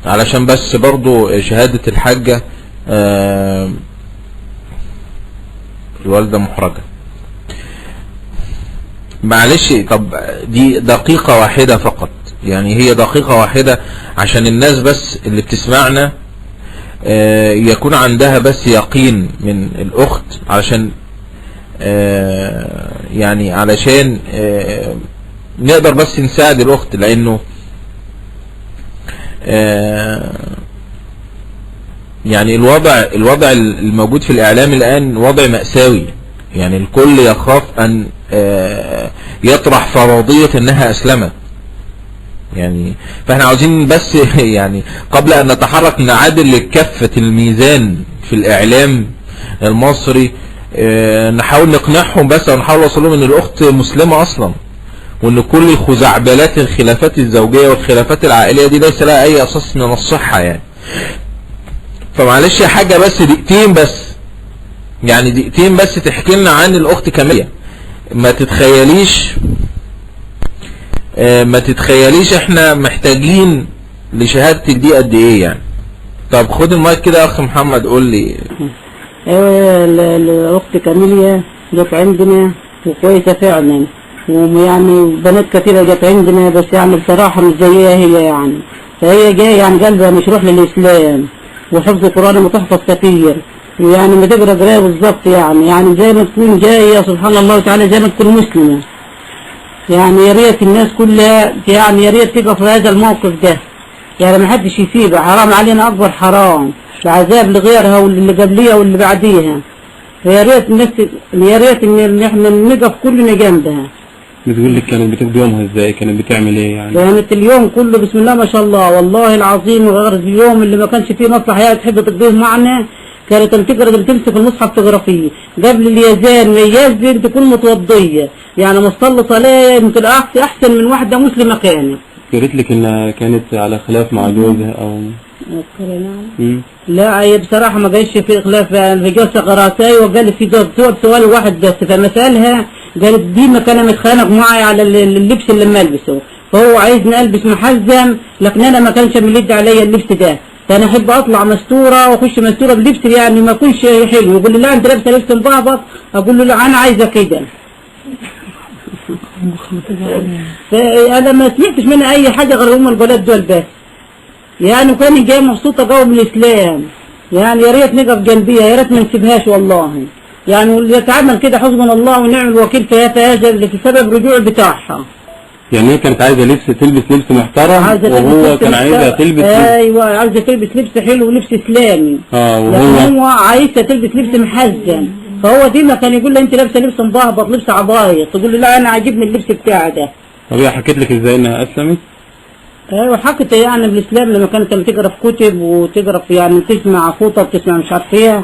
علشان بس برضو شهادة الحاجة الوالدة محرجة. معلش، طب دي دقيقة واحدة فقط، يعني هي دقيقة واحدة عشان الناس بس اللي بتسمعنا يكون عندها بس يقين من الأخت، علشان يعني علشان نقدر بس نساعد الأخت، لأنه يعني الوضع الموجود في الإعلام الآن وضع مأساوي، يعني الكل يخاف أن يطرح فرضية أنها أسلمت، يعني فاحنا عاوزين بس يعني قبل أن نتحرك نعادل لكفة الميزان في الإعلام المصري، نحاول نقنعهم بس ونحاول نوصلهم أن الأخت مسلمة أصلا، وأن كل الخزعبلات الخلافات الزوجية والخلافات العائلية دي ليس لها أي أساس من الصحة يعني. فمعلش يا حاجة بس دقيقتين بس، يعني دقيقتين بس تحكي لنا عن الأخت كاميليا. ما تتخيليش احنا محتاجين لشهادتك دي قد ايه يعني. طب خد المايك كده يا اخ محمد، قول لي. الاخت كاميليا جت عندنا وكويسه فعلا، ويعني بنات كثيره جت عندنا، بس يعني بصراحه مش زيها هي يعني. فهي جايه يعني قلبها مشروح للاسلام وحفظ القران وتحفظ كثير، ويعني ما تقرا قرايه بالظبط، يعني زي ما تكون جايه سبحان الله تعالى زي ما تكون مسلمه. يعني يا ريت الناس كلها يعني يا ريت تقف في هذا الموقف ده، يعني ما حدش يسيبها، حرام علينا اكبر حرام، العذاب لغيرها واللي قبليها واللي بعديها. فيا ريت الناس، يا ريت ان احنا نقف كلنا جنبها. بتقول لك كانت بتقضي يومها ازاي؟ كانت بتعمل ايه يعني؟ كانت اليوم كله بسم الله ما شاء الله، والله العظيم غير اليوم اللي ما كانش فيه مصلحه هي تحب تقضيه معنا، كانت تقرا تمسك المصحف تقرا فيه قبل اليزان ما يزن تكون متوضيه، يعني ما تصلي صلاه يمكن احسن من واحده مسلمه كانت. قالت لك انها كانت على خلاف مع جوزها او لا هي بصراحه ما جايش في خلاف، يعني في جلسه قراتاي وقالت في سؤال واحد بس، فما سالها قالت دي ما كان متخانق معي على اللبس اللي لما البسه، فهو عايزني البس محزم، لكن انا ما كانش ملد عليا اللبس ده، فانا احب اطلع مستوره واخش مستوره بلبس يعني ما يكونش حلو. يقول لي لا انت لابسه لبس مبعبط، اقول له لا انا عايزه كده. فانا ما سمعتش منها اي حاجه غير هم البنات دول بس، يعني وكان جايه مبسوطه قوي من الاسلام، يعني يا ريت نقف جنبيها، يا ريت ما نسيبهاش والله، يعني واللي يتعامل كده حسبنا الله ونعم الوكيل في هذا اللي بسبب الرجوع بتاعها. يعني هي كانت عايزه تلبس لبس محترم، وهو كان عايزها تلبس ايوه عايزه تلبس لبس حلو ولبس اسلامي، وهو هو عايزه تلبس لبس محزن، فهو ديما كان يقول لها انت لابسه لبس مبهبط لبس عبايط، تقول له لا انا عاجبني اللبس بتاعي ده. طب هي حكيت لك ازاي انها اسلمت؟ ايوه حكت يعني بالاسلام لما كانت تقرا في كتب وتقرا في يعني تسمع خطب تسمع مش عارف ايه،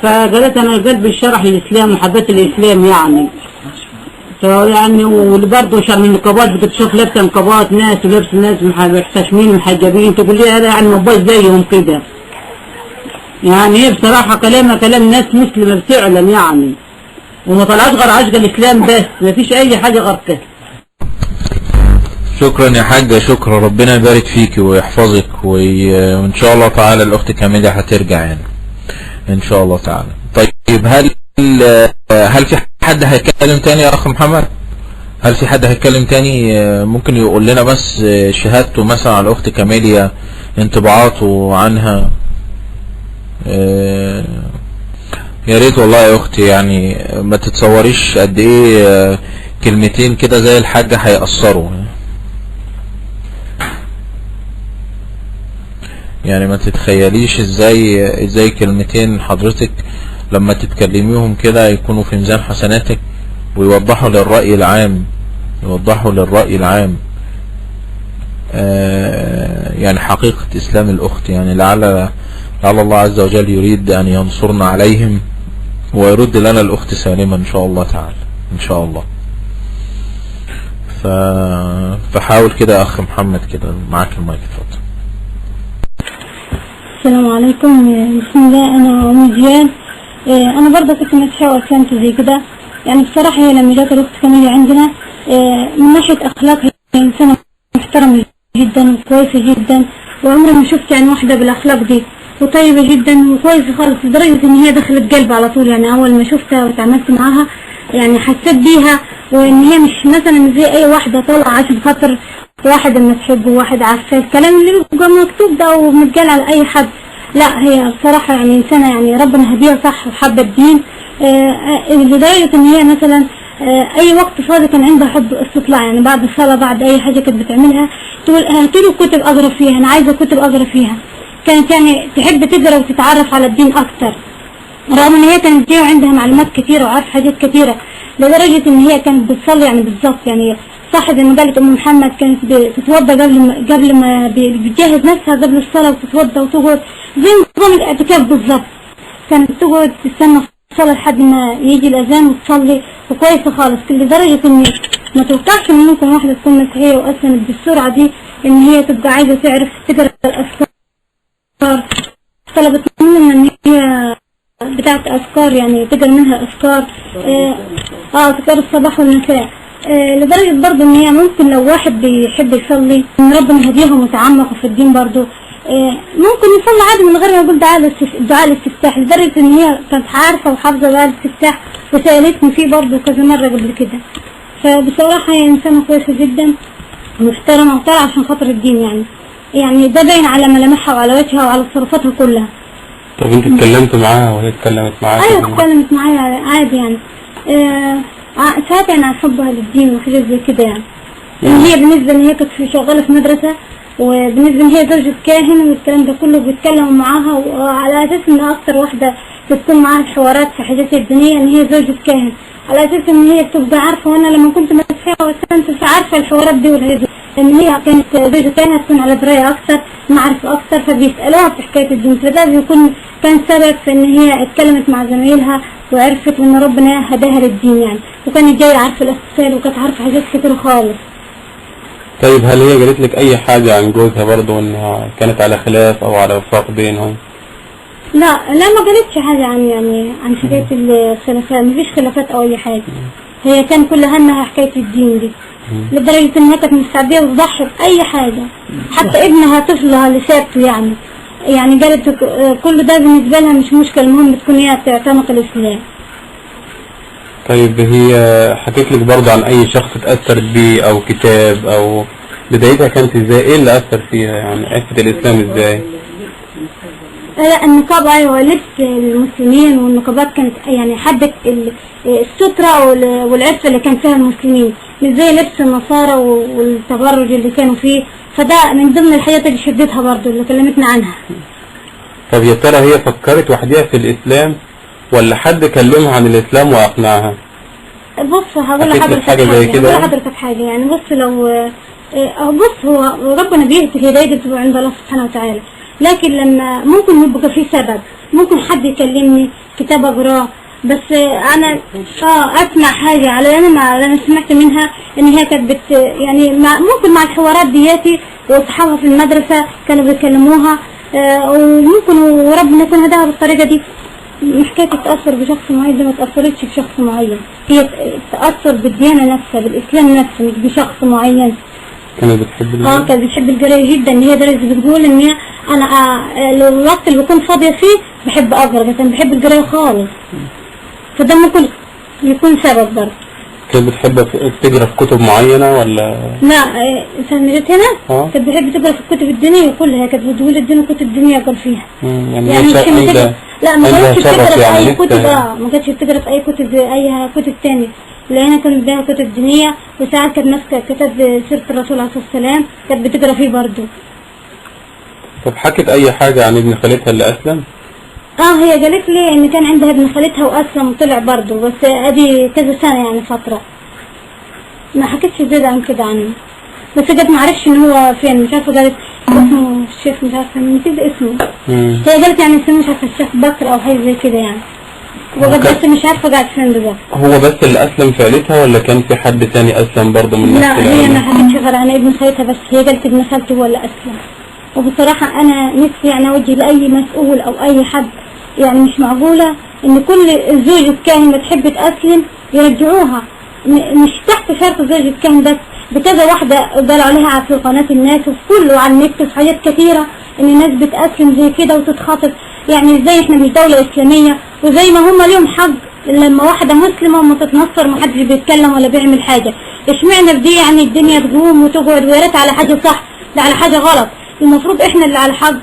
فقالت انا قلبي شرح للاسلام وحبيت الاسلام يعني. يعني وبرضه عشان النقابات بتشوف لابسه نقابات ناس ولابس ناس محتشمين محجبين، تقول لي انا يعني مبايظ زيهم كده. يعني هي بصراحه كلامها كلام ناس مسلمه فعلا يعني، وما طلعش غير عشق الاسلام بس، ما فيش اي حاجه غير كده. شكرا يا حاجة، شكرا، ربنا يبارك فيك ويحفظك، وان شاء الله تعالى الاخت كاميليا هترجع يعني ان شاء الله تعالى. طيب هل في حد هيتكلم تاني يا اخ محمد؟ هل في حد هيتكلم تاني ممكن يقول لنا بس شهادته مثلا على الاخت كاميليا، انطباعاته عنها؟ يا ريت والله يا اختي، يعني ما تتصوريش قد ايه كلمتين كده زي الحاجة هيأثروا، يعني ما تتخيليش ازاي كلمتين حضرتك لما تتكلميهم كده يكونوا في ميزان حسناتك، ويوضحوا للرأي العام يعني حقيقة اسلام الاخت، يعني لعل الله عز وجل يريد ان ينصرنا عليهم ويرد لنا الاخت سالمة ان شاء الله تعالى ان شاء الله. فحاول كده يا اخ محمد، كده معاك المايك، اتفضل. السلام عليكم، بسم الله. انا ام جيان، انا برضه كنت متحاول كانت زي كده، يعني بصراحه هي لما جات الاخت كاميليا عندنا من ناحيه اخلاقها هي انسانه محترمه جدا وكويسه جدا، وعمري ما شفت يعني واحدة بالاخلاق دي، وطيبة جدا وكويسة خالص، لدرجة ان هي دخلت قلبي على طول. يعني اول ما شفتها وتعاملت معاها يعني حسيت بيها، وان هي مش مثلا زي اي واحدة طالعة عشان خاطر واحد ما تحبه وواحد عارفاه، الكلام اللي بيبقى مكتوب ده ومتقال على اي حد. لا هي بصراحة يعني انسانة يعني ربنا هديها صح وحابة الدين، لدرجة ان هي مثلا اي وقت فاضي كان عندها حب استطلاع، يعني بعد الصلاة بعد اي حاجة كانت بتعملها تقول هاتيلي كتب اقرا فيها، انا عايزة كتب اقرا فيها. كانت يعني تحب تقرا وتتعرف على الدين اكتر، رغم ان هي كانت دي وعندها معلومات كتيرة وعارفة حاجات كتيرة، لدرجة ان هي كانت بتصلي يعني بالظبط. يعني صح زي ما قالت ام محمد كانت بتتوضى قبل ما بتجهز نفسها قبل الصلاة وتتوضى وتقعد زي نظام الاعتكاف بالظبط، كانت تقعد تستنى الصلاة لحد ما يجي الاذان وتصلي، وكويسة خالص. لدرجة ان ما توقعش ان ممكن واحدة تكون مسيحية واسلمت بالسرعة دي، ان هي تبقى عايزة تعرف تقرا الاذكار. طلبت مننا ان هي بتاعت اذكار يعني تقرا منها اذكار اذكار الصباح والمساء، لدرجة برضه ان هي ممكن لو واحد بيحب يصلي ان ربنا هديهم وتعمقوا في الدين برضه ممكن يصلي عادي من غير ما يقول دعاء الاستفتاح، لدرجة ان هي كانت عارفة وحافظة دعاء الاستفتاح وسألتني فيه برضه كذا مرة قبل كده. فبصراحة هي انسانة كويسة جدا ومحترمة وطالعة عشان خاطر الدين، يعني ده باين على ملامحها وعلى وجهها وعلى تصرفاتها كلها. طب انت اتكلمت معاها وهي اتكلمت معاك؟ ايوه اتكلمت معايا عادي يعني، ساعات يعني عن حبها للدين وحاجات زي كده يعني. هي بالنسبة ان هي كانت شغالة في مدرسة، وبالنسبة ان هي زوجة كاهن والكلام ده كله بيتكلموا معاها، وعلى اساس ان اكتر واحدة بتكون معاها الحوارات في حاجات الدينية ان هي زوجة كاهن، على اساس ان هي بتبقى عارفة. وانا لما كنت مسيحية وكنت عارفة الحوارات دي والحاجات دي، ان هي كانت زوجة كاهن تكون على دراية اكتر معرفة اكتر، فبيسألوها في حكاية الدين، فده بيكون كان سبب في ان هي اتكلمت مع زمايلها وعرفت ان ربنا هداها للدين يعني، وكانت جاية عارفة الاغتسال وكانت عارفة حاجات كتير خالص. طيب هل هي قالت لك اي حاجة عن جوزها برضه انها كانت على خلاف او على وفاق بينهم؟ لا ما قالتش حاجة عن حكاية الخلافات، مفيش خلافات او اي حاجة. هي كان كل همها حكاية الدين دي، لدرجة انها كانت مستعدية تضحي بأي حاجة، حتى ابنها طفلها اللي سابته يعني قالت كل ده بالنسبة لها مش مشكلة، المهم تكون هي تعتنق الإسلام. طيب هي حكيت لك برضه عن اي شخص اتأثرت بيه او كتاب او بدايتها كانت ازاي؟ ايه اللي اثر فيها يعني عرفت الاسلام ازاي؟ لا النقاب ايوه لبس المسلمين، والنقابات كانت يعني حبت السترة والعفة اللي كان فيها المسلمين، مش زي لبس النصارى والتبرج اللي كانوا فيه، فده من ضمن الحاجات اللي شدتها برضه اللي كلمتنا عنها. طب يا ترى هي فكرت وحديها في الاسلام ولا حد كلمها عن الاسلام واقنعها؟ بص هقول لحضرتك حاجة يعني بص لو بص هو ربنا بيهدي الهداية بتبقى عند الله سبحانه وتعالى، لكن لما ممكن يبقى في سبب، ممكن حد يكلمني كتاب اقراه، بس انا اسمع حاجة على انا سمعت منها ان هي كانت يعني ممكن مع الحوارات دياتي واصحابها في المدرسة كانوا بيكلموها، وممكن وربنا يكون هداها بالطريقة دي. حكاية تتأثر بشخص معين دي ما تأثرتش بشخص معين، هي تأثر بالديانة نفسها بالإسلام نفسه مش بشخص معين. كانت بتحب القراية؟ كانت بتحب القراية جدا، ان هي درجة بتقول ان هي انا الوقت اللي بكون فاضية فيه بحب اقرا، بس انا بحب القراية خالص، فده ممكن يكون سبب برضه. كانت بتحب تقرا في كتب معينة ولا؟ لا لما جيت هنا كانت بتحب تقرا في الكتب الدينية كلها، كانت بتقول ادينا كتب دينية اقرا فيها. يعني لا ما كانتش بتقرا في اي كتب، ما كانتش بتقرا في اي كتب اي كتب تانية، لأنها كانت بها كتب دينية، وساعات كانت ماسكة كتاب سيرة الرسول عليه الصلاة والسلام كانت بتقرا فيه برضه. طب حكت أي حاجة عن ابن خالتها اللي أسلم؟ هي قالت لي إن كان عندها ابن خالتها وأسلم وطلع برضه، بس أدي كذا سنة يعني فترة، ما حكتش زيادة عن كده عنه، بس قالت ما عرفش إن هو فين، مش عارفة، قالت اسمه الشيخ مش عارفة نسيت اسمه. هي قالت يعني اسمه مش عارفة الشيخ بكر أو حاجة زي كده يعني، بس مش عارفة قاعد فين دلوقتي. هو بس اللي أسلم في عيلتها ولا كان في حد تاني أسلم برضه من نفس العيلة؟ لا هي ما حكتش غير عن ابن خالتها بس، هي قالت ابن خالتي هو اللي أسلم. وبصراحة أنا نفسي يعني أوجه لأي مسؤول أو أي حد، يعني مش معقولة إن كل زوجة كاهن ما تحب تأسلم يرجعوها، مش تحت شرط زوجة كاهن بس، بكذا واحدة قالوا عليها في قناة الناس وفي كله على النت وفي حاجات كثيرة ان الناس بتأسلم زي كده وتتخاطب. يعني ازاي احنا مش دولة اسلامية وزي ما هم اليوم حق لما واحدة مسلمة وما تتنصر محدش بيتكلم ولا بيعمل حاجة، اشمعنى في دي يعني الدنيا تقوم وتقعد ويا ريت على حاجة صح ده على حاجة غلط. المفروض احنا اللي على حق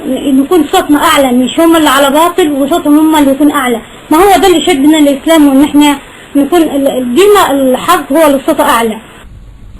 نكون صوتنا اعلى، مش هم اللي على باطل وصوتهم هم اللي يكون اعلى. ما هو ده اللي شدنا الاسلام وان احنا نكون ديننا الحق هو اللي صوته اعلى.